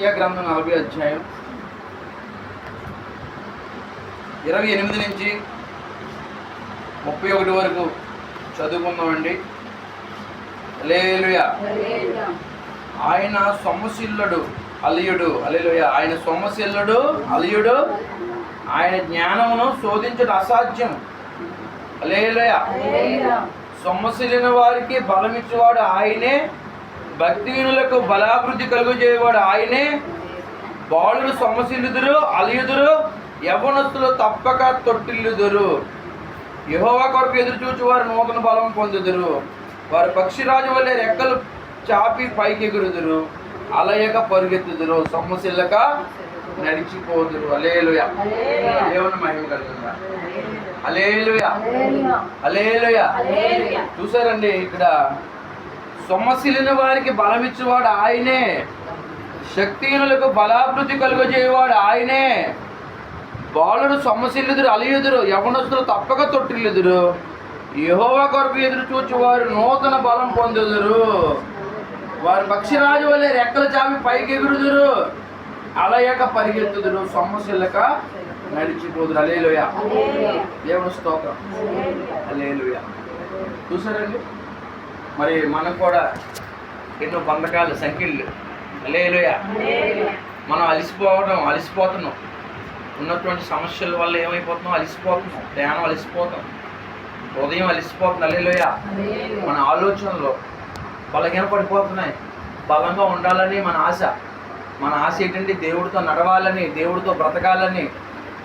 యెషయా గ్రంథం 40 అధ్యాయం 28 నుంచి 31 వరకు చదువుకుందామండి. హల్లెలూయా. ఆయన సొమ్మసిల్లుడు అలియుడు. హల్లెలూయా. ఆయన సొమ్మసిల్లుడు అలియుడు. ఆయన జ్ఞానమును శోధించుట అసాధ్యం. హల్లెలూయా. సొమ్మసిల్లిన వారికి బలమిచ్చేవాడు ఆయనే, భక్తిహీనులకు బలాభివృద్ధి కలుగజేయవాడు ఆయనే. బాలుడు సొమ్మసిల్లుదురు అలియుదురు, యవ్వనస్తులు తప్పక తొట్టిల్లుదురు. యెహోవా కొరకు ఎదురు చూచి వారు నూతన బలం పొందుదురు. వారు పక్షిరాజు వల్లే రెక్కలు చాపి పైకి ఎగురుదురు, అలయక పరుగెత్తుదురు, సొమ్మసిల్లక నడిచిపోదురు. హల్లెలూయా. దేవుని మహిమ కలుగుతుందా. హల్లెలూయా. హల్లెలూయా. చూసారండి, ఇక్కడ సొమ్మసిల్లిన వారికి బలమిచ్చేవాడు ఆయనే, శక్తిహీనులకు బలాభివృద్ధి కలుగజేయవాడు ఆయనే. బాలుడు సొమ్మసిల్లుదురు అలియుదురు, యవ్వనస్తులు తప్పక తొట్టిల్లుదురు. యెహోవా కొరకు ఎదురు చూచి వారు నూతన బలం పొందుదురు. వారు పక్షిరాజు వల్లే రెక్కలు చాపి పైకి ఎగురుదురు, అలయక పరిగెత్తుదురు, సొమ్మసిల్లక నడిచిపోదురు. హల్లెలూయా. దేవుని స్తోత్రం. హల్లెలూయా. చూసారండి, మరి మనకు కూడా ఎన్నో బంధకాలు సంఖ్యలు. హల్లెలూయా. మనం అలసిపోతున్నాం. ఉన్నటువంటి సమస్యల వల్ల ఏమైపోతున్నాం? అలసిపోతున్నాం. ధ్యానం అలసిపోతాం, ఉదయం అలసిపోతుంది. హల్లెలూయా. మన ఆలోచనలు బలహీనపడిపోతున్నాయి. బలంగా ఉండాలని మన ఆశ ఏంటంటే దేవుడితో నడవాలని, దేవుడితో బ్రతకాలని,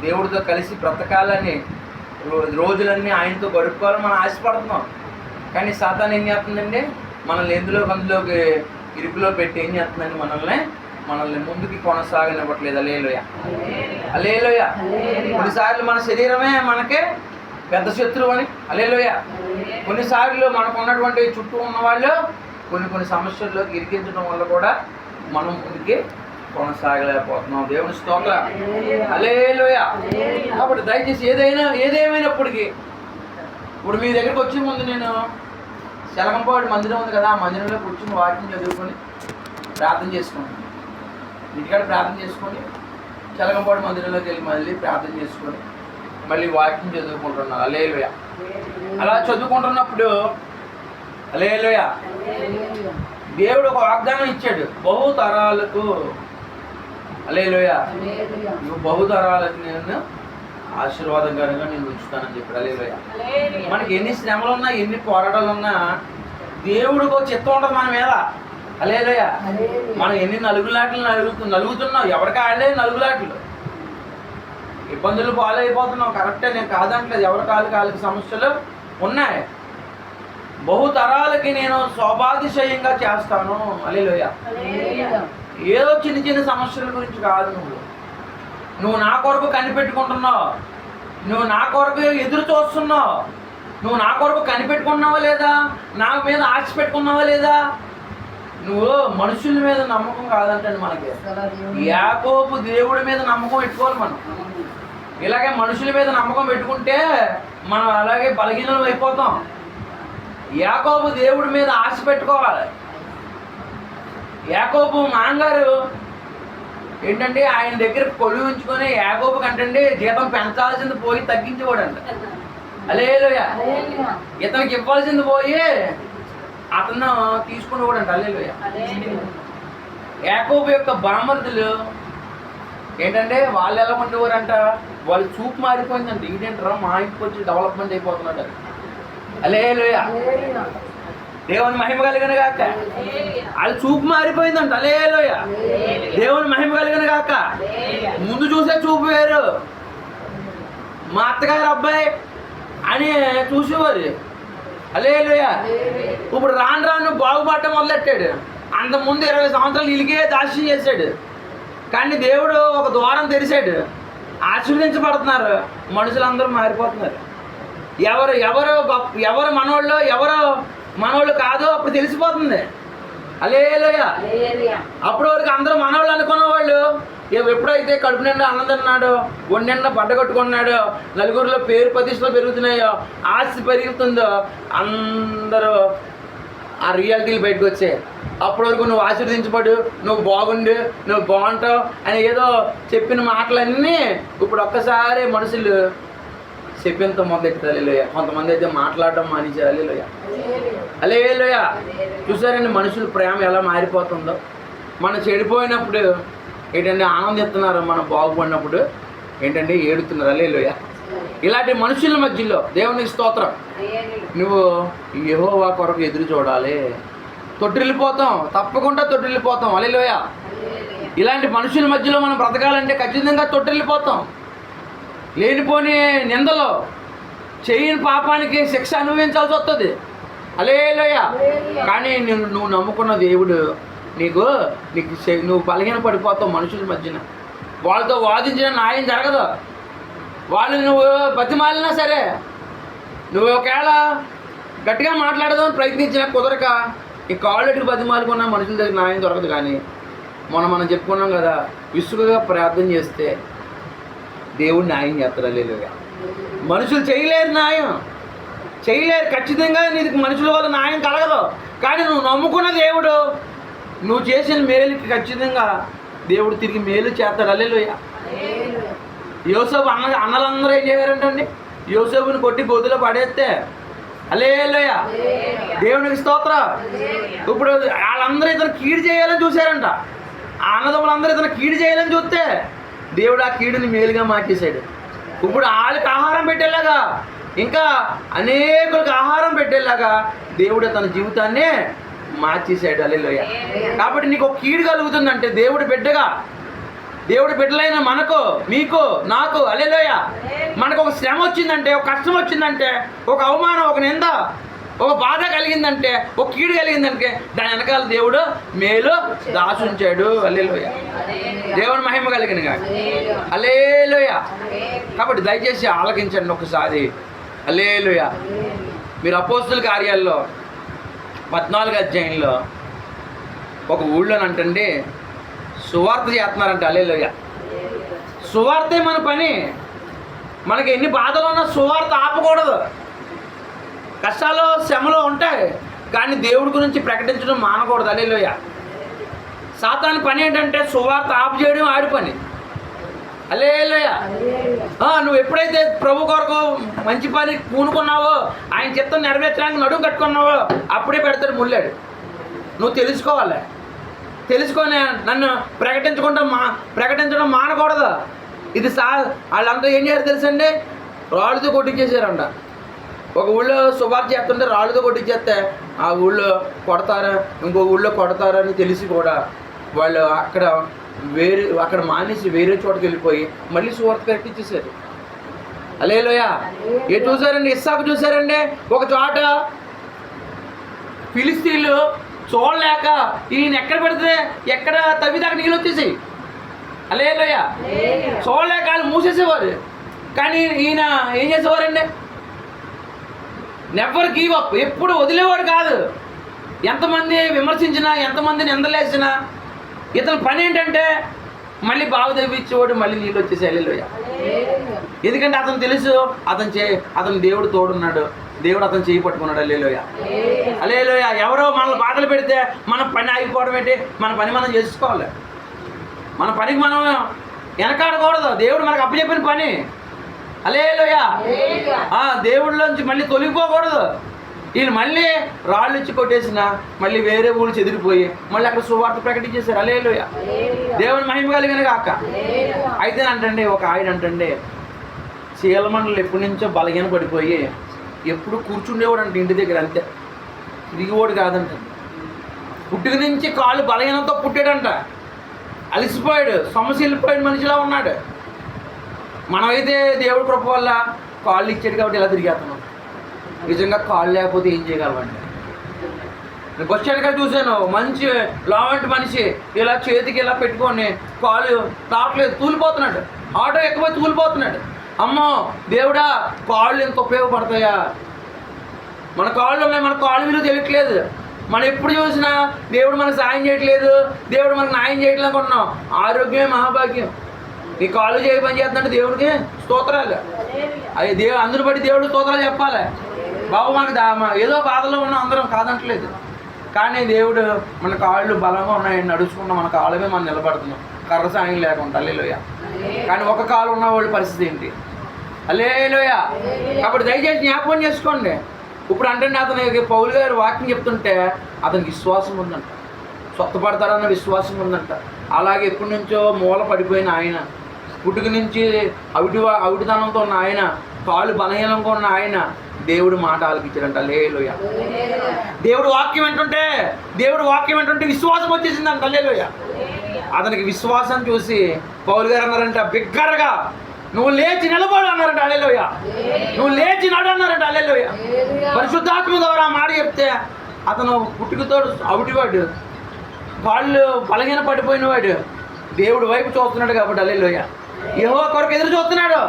దేవుడితో కలిసి బ్రతకాలని, రోజులన్నీ ఆయనతో గడుపుకోవాలని మనం ఆశపడుతున్నాం. కానీ సాతాను ఏం చేస్తుందండి? మనల్ని అందులోకి ఇరుకులో పెట్టి ఏం చేస్తుందండి? మనల్ని ముందుకి కొనసాగనివ్వట్లేదు. హల్లెలూయా. హల్లెలూయా. కొన్నిసార్లు మన శరీరమే మనకే పెద్ద శత్రువు అని. హల్లెలూయా. కొన్నిసార్లు మనకు ఉన్నటువంటి చుట్టూ ఉన్న వాళ్ళు కొన్ని సమస్యల్లోకి ఇరికించడం వల్ల కూడా మనం ముందుకి కొనసాగలేకపోతున్నాం. దేవుని స్తోత్రం. హల్లెలూయా. కాబట్టి దయచేసి ఏదేమైనప్పటికీ ఇప్పుడు మీ దగ్గరికి వచ్చే ముందు నేను శలకంపాడు మందిరం ఉంది కదా, ఆ మందిరంలో కూర్చుని వాక్యం చదువుకొని ప్రార్థన చేసుకున్నాను. ఇంటికాడ ప్రార్థన చేసుకొని శలకంపాడు మందిరంలోకి వెళ్ళి మళ్ళీ ప్రార్థన చేసుకొని మళ్ళీ వాక్యం చదువుకుంటున్నాను. హల్లెలూయా. అలా చదువుకుంటున్నప్పుడు హల్లెలూయా, దేవుడు ఒక వాగ్దానం ఇచ్చాడు, బహుతరాలకు. హల్లెలూయా. నువ్వు బహుతరాలకు నేను ఆశీర్వాదకరంగా నేను ఉంచుతానని చెప్పాడు. హల్లెలూయా. మనకి ఎన్ని శ్రమలు ఉన్నా, ఎన్ని పోరాటాలు ఉన్నా దేవుడికి ఒక చిత్తం ఉంటుంది మన మీద. హల్లెలూయా. మనం ఎన్ని నలుగులాట్లు నలుగుతున్నాం, ఎవరికి ఆడలే నలుగులాట్లు, ఇబ్బందులు పాలైపోతున్నాం. కరెక్టే, నేను కాదంటలేదు. ఎవరి కాళ్ళకి సమస్యలు ఉన్నాయి. బహుతరాలకి నేను శోభాతిశయంగా చేస్తాను. హల్లెలూయా. ఏదో చిన్న సమస్యల గురించి కాదు. నువ్వు నా కొరకు కనిపెట్టుకుంటున్నావు, నువ్వు నా కొరకు ఎదురు చూస్తున్నావు, నువ్వు నా కొరకు కనిపెట్టుకున్నావా లేదా, నా మీద ఆశ పెట్టుకున్నావా లేదా. నువ్వు మనుషుల మీద నమ్మకం కాదంటే మనకి యాకోబు దేవుడి మీద నమ్మకం పెట్టుకోవాలి. మనం ఇలాగే మనుషుల మీద నమ్మకం పెట్టుకుంటే మనం అలాగే బలహీనం అయిపోతాం. యాకోబు దేవుడి మీద ఆశ పెట్టుకోవాలి. యాకోబు మాంగారు ఏంటంటే ఆయన దగ్గర కొలువు ఉంచుకొని యాకోబు కంటండి జీతం పెంచాల్సింది పోయి తగ్గించేవాడంట. హల్లెలూయా. ఇతనికి ఇవ్వాల్సింది పోయి అతను తీసుకునేవాడంట. హల్లెలూయా. యాకోబు యొక్క బామర్దులు ఏంటంటే వాళ్ళు ఎలా ఉండేవారంట, వాళ్ళు చూపు మారిపోయిందంట. ఇదేంటారా మా ఇంటికి వచ్చి డెవలప్మెంట్ అయిపోతున్నాడు. హల్లెలూయా. దేవుని మహిమ కలిగిన గాక. వాళ్ళ చూపు మారిపోయిందంట. హల్లెలూయా. దేవుని మహిమ కలిగిన గాక. ముందు చూసే చూపు వేరు. మా అత్తగారు అబ్బాయి అని చూసేవారు. హల్లెలూయా. ఇప్పుడు రాను బాగుపడటం మొదలెట్టాడు. అంతకుముందు 20 సంవత్సరాలు ఇలిగే దాస్యం చేశాడు. కానీ దేవుడు ఒక ద్వారం తెరిచాడు. ఆశీర్వదించబడుతున్నారు. మనుషులందరూ మారిపోతున్నారు. ఎవరు మనోళ్ళు కాదో అప్పుడు తెలిసిపోతుంది. హల్లెలూయా. అప్పటి వరకు అందరూ మనోళ్ళు అనుకున్న వాళ్ళు ఎప్పుడైతే కడుపు నిండా అన్నం తిన్నాడో, ఒంటి నిండా బట్ట కట్టుకున్నాడో, నలుగురిలో పేరు ప్రతిష్టలు పెరుగుతున్నాయో, ఆస్తి పెరుగుతుందో, అందరూ ఆ రియాలిటీలు బయటకు వచ్చాయి. అప్పటి వరకు నువ్వు ఆశీర్వదించబడు, నువ్వు బాగుండు, నువ్వు బాగుంటావు అని ఏదో చెప్పిన మాటలన్నీ ఇప్పుడు ఒక్కసారి మనుషులు చెప్పినంత మొదలెట్టారు. హల్లెలూయా. కొంతమంది అయితే మాట్లాడడం మానేశారు. హల్లెలూయా. హల్లెలూయా. చూసారండి మనుషుల ప్రేమ ఎలా మారిపోతుందో. మనం చెడిపోయినప్పుడు ఏంటంటే ఆనందిస్తున్నారు, మనం బాగుపడినప్పుడు ఏంటంటే ఏడుతున్నారు. హల్లెలూయా. ఇలాంటి మనుషుల మధ్యలో దేవునికి స్తోత్రం. నువ్వు యెహోవా కొరకు ఎదురు చూడాలి. తొట్టిల్లిపోతాం, తప్పకుండా తొట్టిల్లిపోతాం. హల్లెలూయా. ఇలాంటి మనుషుల మధ్యలో మనం బ్రతకాలంటే ఖచ్చితంగా తొట్టిల్లిపోతాం. లేనిపోని నిందలో చేయని పాపానికి శిక్ష అనుభవించాల్సి వస్తుంది. హల్లెలూయా. కానీ నువ్వు నమ్ముకున్న దేవుడు నీకు నువ్వు బలహీన పడిపోతావు. మనుషుల మధ్యన వాళ్ళతో వాదించిన న్యాయం జరగదు. వాళ్ళు నువ్వు బతిమాలినా సరే, నువ్వు ఒకవేళ గట్టిగా మాట్లాడదామని ప్రయత్నించినా కుదరక ఈ కాళ్ళెట్టుకు బతిమాలుకున్న మనుషుల దగ్గర న్యాయం దొరకదు. కానీ మనం చెప్పుకున్నాం కదా, విసుగుగా ప్రార్థన చేస్తే దేవుడు న్యాయం చేస్తాడు. హల్లెలూయా. మనుషులు చేయలేరు, న్యాయం చేయలేరు. ఖచ్చితంగా నీకు మనుషుల వల్ల న్యాయం కలగదు. కానీ నువ్వు నమ్ముకున్న దేవుడు నువ్వు చేసిన మేలుకి ఖచ్చితంగా దేవుడు తిరిగి మేలు చేస్తాడు. హల్లెలూయా. యోసేపు అన్నలందరూ ఏం చేశారంటండి, యోసేపుని కొట్టి గొద్దులో పడేస్తే. హల్లెలూయా. దేవునికి స్తోత్రం. ఇప్పుడు వాళ్ళందరూ ఇతను కీడు చేయాలని చూశారంట. ఆ అన్నదమ్ములందరూ ఇతను కీడు చేయాలని చూస్తే దేవుడు ఆ కీడుని మేలుగా మార్చేశాడు. ఇప్పుడు వాళ్ళకి ఆహారం పెట్టేలాగా, ఇంకా అనేకులకు ఆహారం పెట్టేలాగా దేవుడు తన జీవితాన్ని మార్చేశాడు. హల్లెలూయా. కాబట్టి నీకు ఒక కీడు కలుగుతుందంటే దేవుడి బిడ్డలైన మనకు, మీకు, నాకు, హల్లెలూయా, మనకు ఒక శ్రమ వచ్చిందంటే, ఒక కష్టం వచ్చిందంటే, ఒక అవమానం, ఒక నింద, ఒక బాధ కలిగిందంటే, ఒక కీడు కలిగిందంటే దాని వెనకాల దేవుడు మేలు దాచుంచాడు. హల్లెలూయా. దేవుని మహిమ కలిగిన కాదు. హల్లెలూయా. కాబట్టి దయచేసి ఆలకించండి ఒకసారి. హల్లెలూయా. మీరు అపోస్తుల కార్యాల్లో 14వ అధ్యాయంలో ఒక ఊళ్ళోనంటండి సువార్త చేస్తున్నారంట. హల్లెలూయా. సువార్తే మన పని. మనకి ఎన్ని బాధలు ఉన్నా సువార్త ఆపకూడదు. కష్టాలు శ్రమలు ఉంటాయి, కానీ దేవుడి గురించి ప్రకటించడం మానకూడదు. హల్లెలూయా. సాతాను పని ఏంటంటే సువార్త ఆపు చేయడం ఆడి పని. హల్లెలూయా. నువ్వు ఎప్పుడైతే ప్రభు కొరకు మంచి పని పూనుకున్నావో, ఆయన చిత్తం నెరవేర్చడానికి నడుము కట్టుకున్నావో అప్పుడే పెడతాడు ముళ్ళాడు. నువ్వు తెలుసుకోవాలి. తెలుసుకొని నన్ను ప్రకటించడం మానకూడదు. ఇది వాళ్ళంతా ఏం చేయారు తెలుసండి, రాళ్ళతో కొట్టించేసారంట. ఒక ఊళ్ళో సువార్త చేస్తుంటే రాళ్ళతో కొట్టించేస్తే ఆ ఊళ్ళో కొడతారా, ఇంకో ఊళ్ళో కొడతారని తెలిసి కూడా వాళ్ళు అక్కడ మానేసి వేరే చోటుకి వెళ్ళిపోయి మళ్ళీ సువార్త ప్రకటించేశారు. హల్లెలూయా. ఏ చూసారండి, ఇస్సాకు చూసారండి. ఒక చోట ఫిలిస్తీన్లు చూడలేక ఈయన ఎక్కడ పెడితే ఎక్కడ తవ్విదాకా నీళ్ళు వచ్చేసి. హల్లెలూయా. చూడలేక వాళ్ళు మూసేసేవారు. కానీ ఈయన ఏం చేసేవారండి, నెవర్ గివ్ అప్. ఎప్పుడు వదిలేవాడు కాదు. ఎంతమంది విమర్శించినా, ఎంతమంది నిందలేసినా ఇతని పని ఏంటంటే మళ్ళీ బాగు తెప్పించేవాడు, మళ్ళీ నీళ్ళు వచ్చేసి. హల్లెలూయా. ఎందుకంటే అతను తెలుసు అతను దేవుడు తోడున్నాడు, దేవుడు అతను చేయి పట్టుకున్నాడు. హల్లెలూయా. హల్లెలూయా. ఎవరో మనల్ని బాధలు పెడితే మన పని ఆగిపోవడం ఏంటి, మన పని మనం చేసుకోవాలి. మన పనికి మనం వెనకాడకూడదు. దేవుడు మనకు అప్పచెప్పిన పని. హల్లెలూయా. దేవుడిలోంచి మళ్ళీ తొలగిపోకూడదు. ఈయన మళ్ళీ రాళ్ళు ఇచ్చి కొట్టేసిన మళ్ళీ వేరే ఊళ్ళు చెదిరిపోయి మళ్ళీ అక్కడ సువార్త ప్రకటించేశారు. హల్లెలూయా. దేవుని మహిమ కలిగిన కాక. అయితే అంటండి ఒక ఆయన అంటండి చీలమండలు ఎప్పటి నుంచో బలహీన పడిపోయి ఎప్పుడు కూర్చుండేవాడు అంటే ఇంటి దగ్గర, అంతే, తిరిగివాడు కాదంట. పుట్టుక నుంచి కాళ్ళు బలహీనంతో పుట్టాడంట. అలసిపోయాడు, సొమ్మసిల్లిపోయాడు, మనిషిలా ఉన్నాడు. మనమైతే దేవుడి కృప వల్ల కాళ్ళు ఇచ్చాడు కాబట్టి ఇలా తిరిగేస్తున్నాం. నిజంగా కాళ్ళు లేకపోతే ఏం చేయగలమండి. నేను బస్ స్టాండ్ కాడ చూశాను, మంచి లావంటి మనిషి ఇలా చేతికి ఇలా పెట్టుకొని కాళ్ళు తాపలేదు, తూలిపోతున్నాడు. ఆటో ఎక్కిపోయి తూలిపోతున్నాడు. అమ్మో దేవుడా, కాళ్ళు ఎంత ఉపయోగపడతాయా? మన కాళ్ళు ఉన్నాయి, మన కాళ్ళు విలువ తెలియట్లేదు. మనం ఎప్పుడు చూసినా దేవుడు మనకు సాయం చేయట్లేదు, దేవుడు మనకు న్యాయం చేయట్లేదు అనుకుంటున్నాం. ఆరోగ్యమే మహాభాగ్యం. ఈ కాళ్ళు చేయ పని చేస్తుంటే దేవుడికి స్తోత్రాలు. అది అందుని బట్టి దేవుడు స్తోత్రాలు చెప్పాలి. బాబు మనకు ఏదో బాధలో ఉన్నాం, అందరం కాదంటలేదు. కానీ దేవుడు మన కాళ్ళు బలంగా ఉన్నాయని నడుచుకున్నాం, మన కాళ్ళమే మనం నిలబడుతున్నాం కర్ర సాయం లేకుండా. హల్లెలూయా. కానీ ఒక కాలు ఉన్న వాళ్ళ పరిస్థితి ఏంటి? హల్లెలూయా. కాబట్టి దయచేసి జ్ఞాపకం చేసుకోండి. ఇప్పుడు అంటే అతనికి పౌలు గారు వాక్యం చెప్తుంటే అతనికి విశ్వాసం ఉందంట, స్వస్థపడతారన్న విశ్వాసం ఉందంట. అలాగే ఎప్పటి నుంచో మూల పడిపోయిన ఆయన, పుట్టుక నుంచి అవిటితనంతో ఉన్న ఆయన, కాలు బలహీనంగా ఉన్న ఆయన దేవుడు మాట ఆలకించాడంట. హల్లెలూయా. దేవుడు వాక్యం ఏంటంటే విశ్వాసం వచ్చేసిందంట. హల్లెలూయా. అతనికి విశ్వాసం చూసి పౌలు గారు అన్నారంట, బిగ్గరగా నువ్వు లేచి నిలబడు అన్నారంట. హల్లెలూయా. నువ్వు లేచి నడు అన్నారంట. హల్లెలూయా. పరిశుద్ధాత్మ ద్వారా మాట చెప్తే అతను పుట్టుకతో అవిటివాడు, వాళ్ళు బలహీన పడిపోయినవాడు దేవుడు వైపు చూస్తున్నాడు కాబట్టి. హల్లెలూయా. యెహోవా కొరకు ఎదురు చూస్తున్నాడు.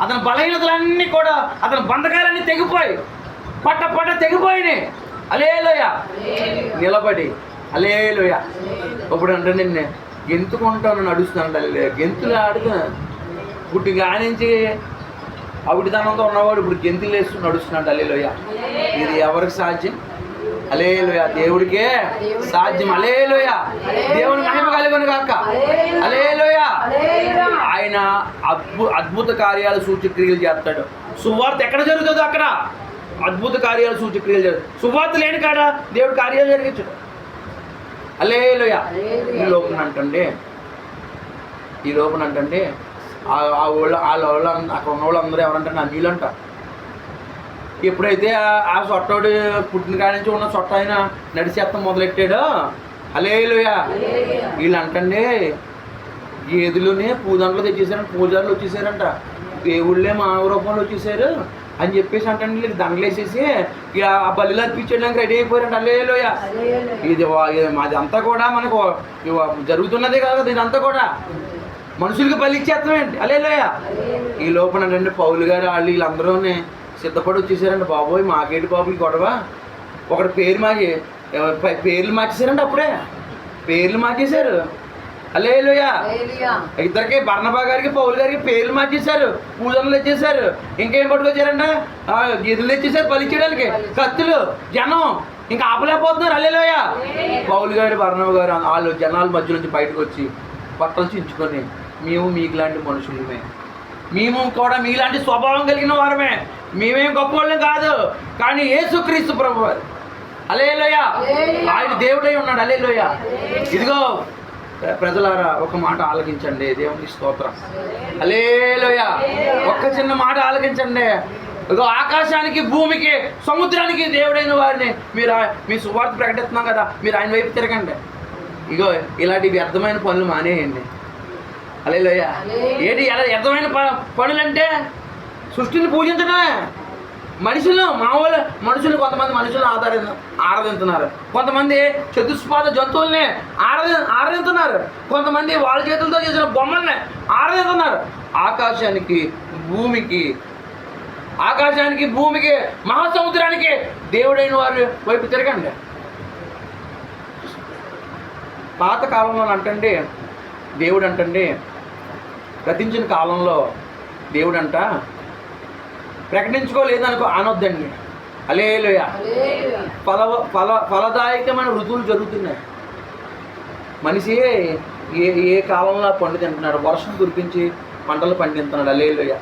అతని బలహీనతలన్నీ కూడా, అతని బంధకాలన్నీ తెగిపోయి పట్ట తెగిపోయినాయి. హల్లెలూయా. నిలబడి హల్లెలూయా. ఇప్పుడు అంటే నిన్ను గెంతుకుంటాను నడుస్తున్నాడు. హల్లెలూయా. గెంతులు ఆడుతున్నాను. పుట్టి కానించి అవిటితనంతో ఉన్నవాడు ఇప్పుడు గెంతులు వేస్తూ నడుస్తున్నాడు. హల్లెలూయా. ఇది ఎవరికి సాధ్యం? హల్లెలూయా. దేవుడికే సాధ్యం. హల్లెలూయా. దేవుని మహిమ కలుగును గాక. హల్లెలూయా. ఆయన అద్భుత కార్యాలు సూచక్రియలు చేస్తాడు. సువార్త ఎక్కడ జరుగుతుందో అక్కడ అద్భుత కార్యాలు సూచక్రియలు జరుగుతాయి. సువార్త లేని కాడ దేవుడు కార్యాలు జరిగించాడు. హల్లెలూయా. ఈ లోపల అంటే వాళ్ళ అక్కడ ఉన్న వాళ్ళందరూ ఎవరంటే అన్యులంట. ఎప్పుడైతే ఆ సొట్టోడు పుట్టిన కాడి నుంచి ఉన్న సొట్ట ఆయన నడిచేత్తం మొదలెట్టాడో, హల్లెలూయా, వీళ్ళు అంటండి గేదెలునే పూదండలు తెచ్చేసారంట, పూజారులు వచ్చేసారంట, దేవుళ్ళే మానవ రూపంలో వచ్చేసారు అని చెప్పేసి అంటండి. వీళ్ళకి దండలు వేసేసి ఆ బల్లిలో అర్పించడానికి రెడీ అయిపోయారంట. హల్లెలూయా. ఇది మాదంతా కూడా మనకు జరుగుతున్నదే కదా, ఇదంతా కూడా మనుషులకి బలి ఇచ్చేస్తామేంటి? హల్లెలూయా. ఈ లోపల అంటే పౌలు గారు వాళ్ళు వీళ్ళందరూనే సిద్ధపడి వచ్చేసారంట. బాబోయ్ మాకేటి బాబు ఈ గొడవ, ఒకటి పేర్లు మార్చేశారంట. అప్పుడే పేర్లు మార్చేశారు. హల్లెలూయా. ఇద్దరికి బర్నబా గారికి పౌలు గారికి పేర్లు మార్చేశారు, పూజలు తెచ్చేశారు. ఇంకేం పట్టుకొచ్చారంట? గీదులు తెచ్చేశారు బలి చేయడానికి, కత్తులు, జనం ఇంకా ఆపలేకపోతున్నారు. హల్లెలూయా. పౌలు గారు బర్నబా గారు వాళ్ళు జనాల మధ్య నుంచి బయటకు వచ్చి బట్టలు చించుకొని, మేము మీకులాంటి మనుషులమే, మేము కూడా మీలాంటి స్వభావం కలిగిన వారమే, మేమేం గొప్పవాళ్ళం కాదు, కానీ యేసుక్రీస్తు ప్రభువారు. హల్లెలూయా. ఆయన దేవుడై ఉన్నాడు. హల్లెలూయా. ఇదిగో ప్రజలారా ఒక మాట ఆలకించండి. దేవునికి స్తోత్రం. హల్లెలూయా. ఒక్క చిన్న మాట ఆలకించండి. ఇదిగో ఆకాశానికి, భూమికి, సముద్రానికి దేవుడైన వారిని మీ సువార్త ప్రకటిస్తున్నాం కదా, మీరు ఆయన వైపు తిరగండి. ఇగో ఇలాంటి వ్యర్థమైన పనులు మానేయండి. హల్లెలూయా. ఏంటి వ్యర్థమైన పనులంటే? సృష్టిని పూజించడమే. మనుషులు కొంతమంది మనుషులను ఆరాధిస్తున్నారు, కొంతమంది చతుష్పాద జంతువుల్ని ఆరాధిస్తున్నారు, కొంతమంది వాళ్ళ చేతులతో చేసిన బొమ్మల్ని ఆరాధిస్తున్నారు. ఆకాశానికి భూమికి మహాసముద్రానికి దేవుడైన వారి వైపు తిరగండి. పాత కాలంలో అంటండి దేవుడు అంటండి, గతించిన కాలంలో దేవుడు అంట ప్రకటించుకోలేదనుకో అనొద్దండి. హల్లెలూయా. ఫలదాయకమైన ఋతువులు జరుగుతున్నాయి. మనిషి ఏ కాలంలో పండు తింటున్నాడు? వర్షం కురిపించి పంటలు పండిస్తున్నాడు. హల్లెలూయా.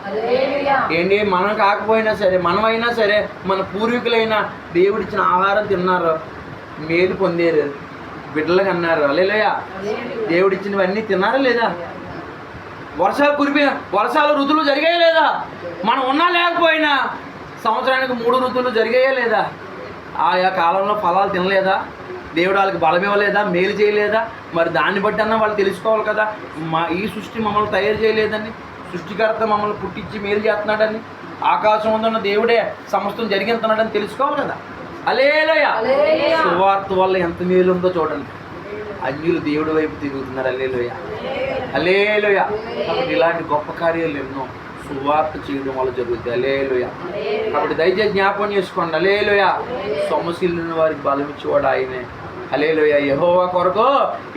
ఏంటి మనం కాకపోయినా సరే, మనమైనా సరే, మన పూర్వీకులైనా దేవుడిచ్చిన ఆహారం తిన్నారు, మేలు పొందారు, బిడ్డలకు అన్నారు. హల్లెలూయా. దేవుడిచ్చినవన్నీ తిన్నారా లేదా? వర్షాలు ఋతువులు జరిగాయా లేదా? మనం ఉన్నా లేకపోయినా సంవత్సరానికి 3 ఋతువులు జరిగాయా లేదా? ఆయా కాలంలో ఫలాలు తినలేదా? దేవుడు వాళ్ళకి బలం ఇవ్వలేదా? మేలు చేయలేదా? మరి దాన్ని బట్టి అన్నా వాళ్ళు తెలుసుకోవాలి కదా, ఈ సృష్టి మమ్మల్ని తయారు చేయలేదని, సృష్టికర్త మమ్మల్ని పుట్టించి మేలు చేస్తున్నాడని, ఆకాశం ఉన్న దేవుడే సమస్తం జరిగిస్తున్నాడని తెలుసుకోవాలి కదా. హల్లెలూయా. సువార్త వల్ల ఎంత మేలు ఉందో చూడండి. అన్యులు దేవుడి వైపు తిరుగుతున్నారు. హల్లెలూయా. హల్లెలూయా. కాబట్టి ఇలాంటి గొప్ప కార్యాలు ఎన్నో సువార్త చేయడం వల్ల జరుగుతుంది. హల్లెలూయా. కాబట్టి దయచేసి జ్ఞాపకం చేసుకోండి. హల్లెలూయా. సొమ్మసిల్లిన వారికి బలం ఇచ్చేవాడు ఆయనే. హల్లెలూయా. యెహోవా కొరకు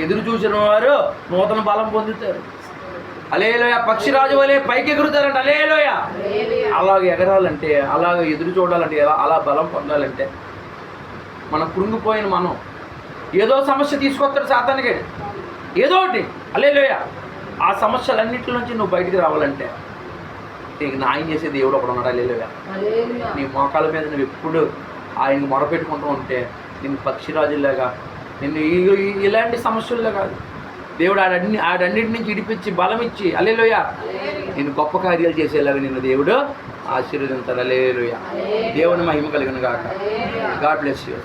ఎదురు చూసిన వారు నూతన బలం పొందుతారు. హల్లెలూయా. పక్షిరాజు వలె పైకి ఎగురుతారంట. హల్లెలూయా. అలాగ ఎగరాలంటే, అలాగ ఎదురు చూడాలంటే, అలా బలం పొందాలంటే మనం కృంగిపోయిన మనం ఏదో సమస్య తీసుకొస్తాడు సాతానికి, ఏదో ఒకటి. హల్లెలూయా. ఆ సమస్యలన్నింటి నుంచి నువ్వు బయటికి రావాలంటే నీకు న్యాయం చేసే దేవుడు ఒకడు ఉన్నాడు. హల్లెలూయా. నీ మోకాల మీద నువ్వు ఎప్పుడు ఆయనకు మొరపెట్టుకుంటూ ఉంటే నిన్ను పక్షిరాజులాగా, నిన్ను ఇలాంటి సమస్యల్లో కాదు, దేవుడు ఆడన్నిటి నుంచి ఇడిపించి బలం ఇచ్చి, హల్లెలూయా, నేను గొప్ప కార్యాలు చేసేలాగా నిన్ను దేవుడు ఆశీర్వదించాడు. హల్లెలూయా. దేవుని మహిమ కలిగిన గాక. God bless you.